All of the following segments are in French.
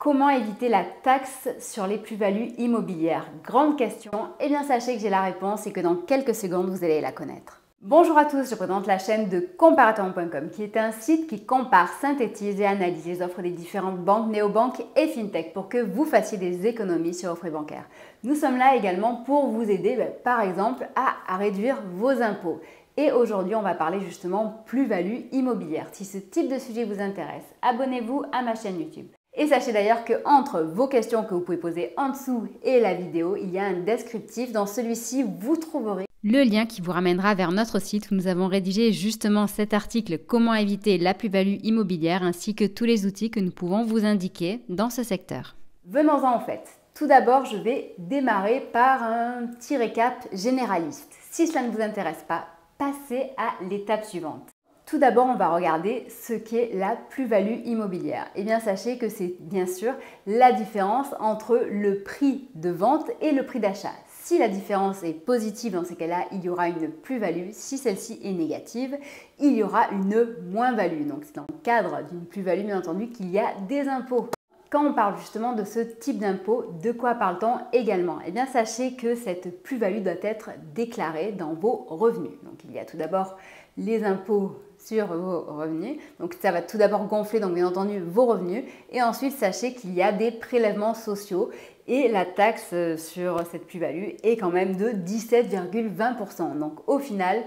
Comment éviter la taxe sur les plus-values immobilières? Grande question. Eh bien, sachez que j'ai la réponse et que dans quelques secondes, vous allez la connaître. Bonjour à tous, je présente la chaîne de comparateur.com qui est un site qui compare, synthétise et analyse les offres des différentes banques, néobanques et fintech pour que vous fassiez des économies sur vos frais bancaires. Nous sommes là également pour vous aider, par exemple, à réduire vos impôts. Et aujourd'hui, on va parler justement plus-value immobilière. Si ce type de sujet vous intéresse, abonnez-vous à ma chaîne YouTube. Et sachez d'ailleurs qu'entre vos questions que vous pouvez poser en dessous et la vidéo, il y a un descriptif. Dans celui-ci, vous trouverez le lien qui vous ramènera vers notre site où nous avons rédigé justement cet article « Comment éviter la plus-value immobilière » ainsi que tous les outils que nous pouvons vous indiquer dans ce secteur. Venons-en en fait. Tout d'abord, je vais démarrer par un petit récap généraliste. Si cela ne vous intéresse pas, passez à l'étape suivante. Tout d'abord, on va regarder ce qu'est la plus-value immobilière. Eh bien, sachez que c'est bien sûr la différence entre le prix de vente et le prix d'achat. Si la différence est positive, dans ces cas-là, il y aura une plus-value. Si celle-ci est négative, il y aura une moins-value. Donc, c'est dans le cadre d'une plus-value, bien entendu, qu'il y a des impôts. Quand on parle justement de ce type d'impôt, de quoi parle-t-on également? Eh bien, sachez que cette plus-value doit être déclarée dans vos revenus. Donc, il y a tout d'abord les impôts sur vos revenus. Donc, ça va tout d'abord gonfler, donc bien entendu, vos revenus. Et ensuite, sachez qu'il y a des prélèvements sociaux et la taxe sur cette plus-value est quand même de 17,20%. Donc, au final,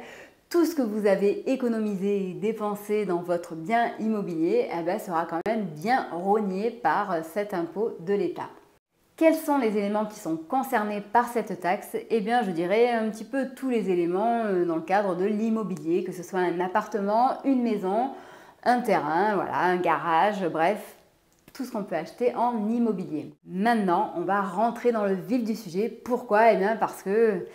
tout ce que vous avez économisé et dépensé dans votre bien immobilier sera quand même bien rogné par cet impôt de l'État. Quels sont les éléments qui sont concernés par cette taxe? Eh bien, je dirais un petit peu tous les éléments dans le cadre de l'immobilier, que ce soit un appartement, une maison, un terrain, voilà, un garage, bref, tout ce qu'on peut acheter en immobilier. Maintenant, on va rentrer dans le vif du sujet. Pourquoi? Eh bien, parce que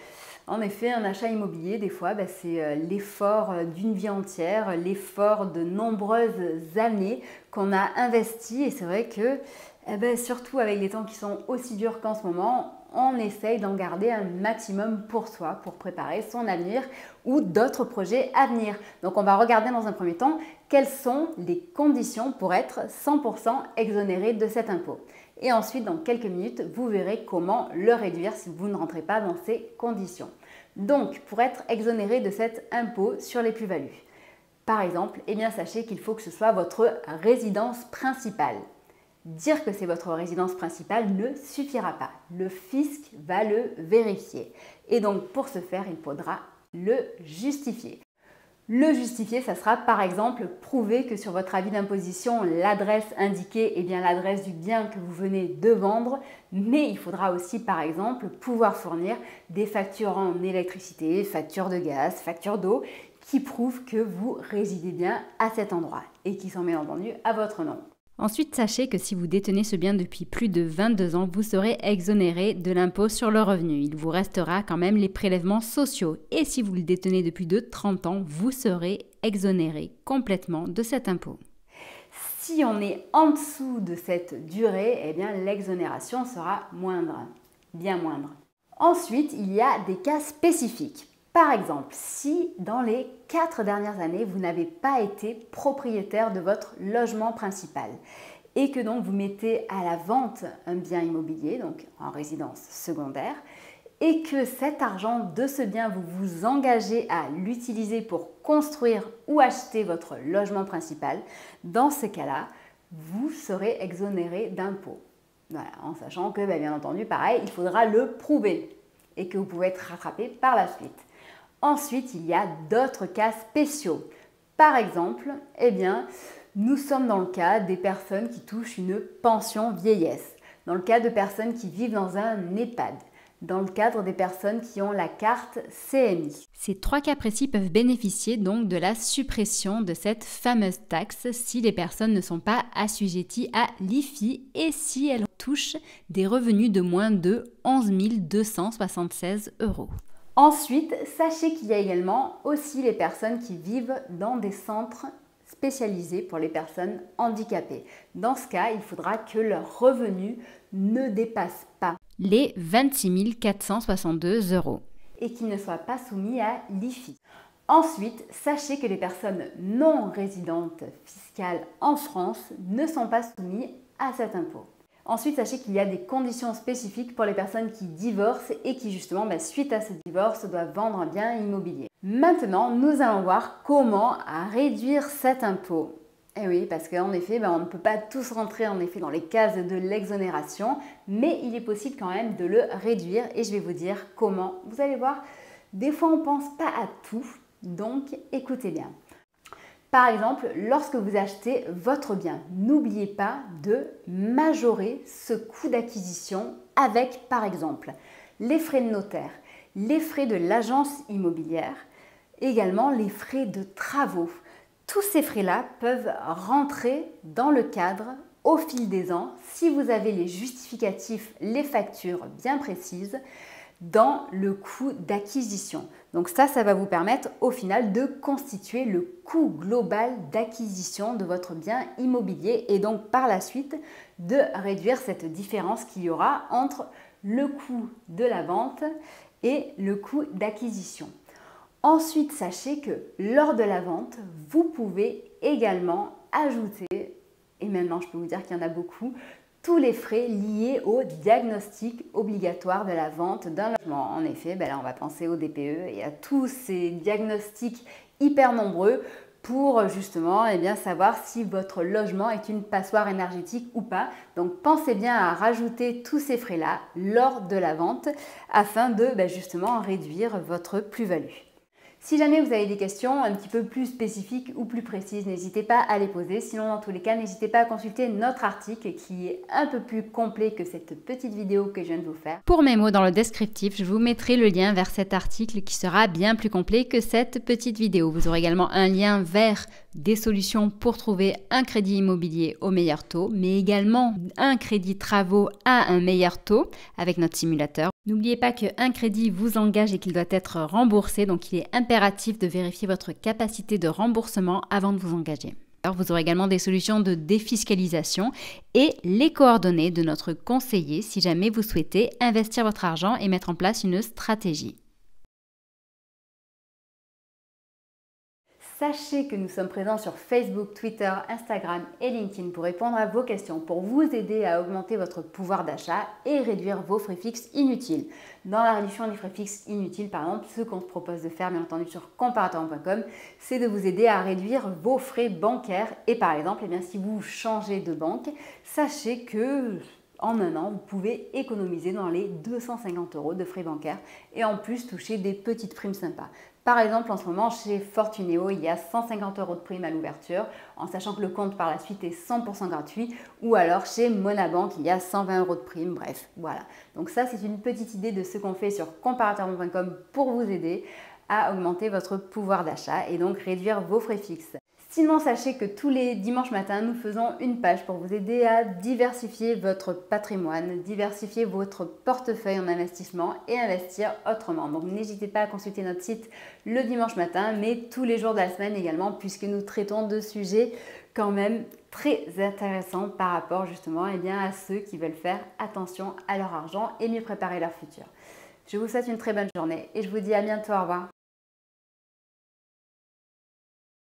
en effet, un achat immobilier, des fois, c'est l'effort d'une vie entière, l'effort de nombreuses années qu'on a investi. Et c'est vrai que, surtout avec les temps qui sont aussi durs qu'en ce moment, on essaye d'en garder un maximum pour soi, pour préparer son avenir ou d'autres projets à venir. Donc, on va regarder dans un premier temps quelles sont les conditions pour être 100% exonéré de cet impôt. Et ensuite, dans quelques minutes, vous verrez comment le réduire si vous ne rentrez pas dans ces conditions. Donc, pour être exonéré de cet impôt sur les plus-values, par exemple, eh bien, sachez qu'il faut que ce soit votre résidence principale. Dire que c'est votre résidence principale ne suffira pas. Le fisc va le vérifier. Et donc, pour ce faire, il faudra le justifier. Le justifier, ça sera par exemple prouver que sur votre avis d'imposition, l'adresse indiquée est bien l'adresse du bien que vous venez de vendre, mais il faudra aussi par exemple pouvoir fournir des factures en électricité, factures de gaz, factures d'eau qui prouvent que vous résidez bien à cet endroit et qui sont bien entendu à votre nom. Ensuite, sachez que si vous détenez ce bien depuis plus de 22 ans, vous serez exonéré de l'impôt sur le revenu. Il vous restera quand même les prélèvements sociaux. Et si vous le détenez depuis de 30 ans, vous serez exonéré complètement de cet impôt. Si on est en dessous de cette durée, eh bien l'exonération sera moindre, bien moindre. Ensuite, il y a des cas spécifiques. Par exemple, si dans les 4 dernières années, vous n'avez pas été propriétaire de votre logement principal et que donc vous mettez à la vente un bien immobilier, donc en résidence secondaire, et que cet argent de ce bien, vous vous engagez à l'utiliser pour construire ou acheter votre logement principal, dans ce cas-là, vous serez exonéré d'impôt. Voilà, en sachant que, bien entendu, pareil, il faudra le prouver et que vous pouvez être rattrapé par la suite. Ensuite, il y a d'autres cas spéciaux. Par exemple, nous sommes dans le cas des personnes qui touchent une pension vieillesse, dans le cas de personnes qui vivent dans un EHPAD, dans le cadre des personnes qui ont la carte CMI. Ces 3 cas précis peuvent bénéficier donc de la suppression de cette fameuse taxe si les personnes ne sont pas assujetties à l'IFI et si elles touchent des revenus de moins de 11 276 €. Ensuite, sachez qu'il y a également aussi les personnes qui vivent dans des centres spécialisés pour les personnes handicapées. Dans ce cas, il faudra que leur revenu ne dépasse pas les 26 462 € et qu'ils ne soient pas soumis à l'IFI. Ensuite, sachez que les personnes non résidentes fiscales en France ne sont pas soumises à cet impôt. Ensuite, sachez qu'il y a des conditions spécifiques pour les personnes qui divorcent et qui justement, suite à ce divorce, doivent vendre un bien immobilier. Maintenant, nous allons voir comment réduire cet impôt. Et oui, parce qu'en effet, on ne peut pas tous rentrer dans les cases de l'exonération, mais il est possible quand même de le réduire et je vais vous dire comment. Vous allez voir, des fois on ne pense pas à tout, donc écoutez bien. Par exemple, lorsque vous achetez votre bien, n'oubliez pas de majorer ce coût d'acquisition avec, par exemple, les frais de notaire, les frais de l'agence immobilière, également les frais de travaux. Tous ces frais-là peuvent rentrer dans le cadre au fil des ans si vous avez les justificatifs, les factures bien précises dans le coût d'acquisition. Donc ça va vous permettre au final de constituer le coût global d'acquisition de votre bien immobilier et donc par la suite de réduire cette différence qu'il y aura entre le coût de la vente et le coût d'acquisition. Ensuite, sachez que lors de la vente, vous pouvez également ajouter, et maintenant je peux vous dire qu'il y en a beaucoup, tous les frais liés au diagnostic obligatoire de la vente d'un logement. En effet, là on va penser au DPE et à tous ces diagnostics hyper nombreux pour justement savoir si votre logement est une passoire énergétique ou pas. Donc pensez bien à rajouter tous ces frais-là lors de la vente afin de justement réduire votre plus-value. Si jamais vous avez des questions un petit peu plus spécifiques ou plus précises, n'hésitez pas à les poser. Sinon, dans tous les cas, n'hésitez pas à consulter notre article qui est un peu plus complet que cette petite vidéo que je viens de vous faire. Pour mes mots dans le descriptif, je vous mettrai le lien vers cet article qui sera bien plus complet que cette petite vidéo. Vous aurez également un lien vers des solutions pour trouver un crédit immobilier au meilleur taux, mais également un crédit travaux à un meilleur taux avec notre simulateur. N'oubliez pas qu'un crédit vous engage et qu'il doit être remboursé, donc il est impératif de vérifier votre capacité de remboursement avant de vous engager. Alors, vous aurez également des solutions de défiscalisation et les coordonnées de notre conseiller si jamais vous souhaitez investir votre argent et mettre en place une stratégie. Sachez que nous sommes présents sur Facebook, Twitter, Instagram et LinkedIn pour répondre à vos questions, pour vous aider à augmenter votre pouvoir d'achat et réduire vos frais fixes inutiles. Dans la réduction des frais fixes inutiles, par exemple, ce qu'on se propose de faire, bien entendu, sur comparateur.com, c'est de vous aider à réduire vos frais bancaires. Et par exemple, si vous changez de banque, sachez que en un an, vous pouvez économiser dans les 250 € de frais bancaires et en plus toucher des petites primes sympas. Par exemple, en ce moment, chez Fortuneo, il y a 150 € de prime à l'ouverture, en sachant que le compte par la suite est 100% gratuit. Ou alors, chez Monabank, il y a 120 € de prime. Bref, voilà. Donc ça, c'est une petite idée de ce qu'on fait sur comparateur.com pour vous aider à augmenter votre pouvoir d'achat et donc réduire vos frais fixes. Sinon, sachez que tous les dimanches matins, nous faisons une page pour vous aider à diversifier votre patrimoine, diversifier votre portefeuille en investissement et investir autrement. Donc, n'hésitez pas à consulter notre site le dimanche matin, mais tous les jours de la semaine également, puisque nous traitons de sujets quand même très intéressants par rapport justement à ceux qui veulent faire attention à leur argent et mieux préparer leur futur. Je vous souhaite une très bonne journée et je vous dis à bientôt. Au revoir.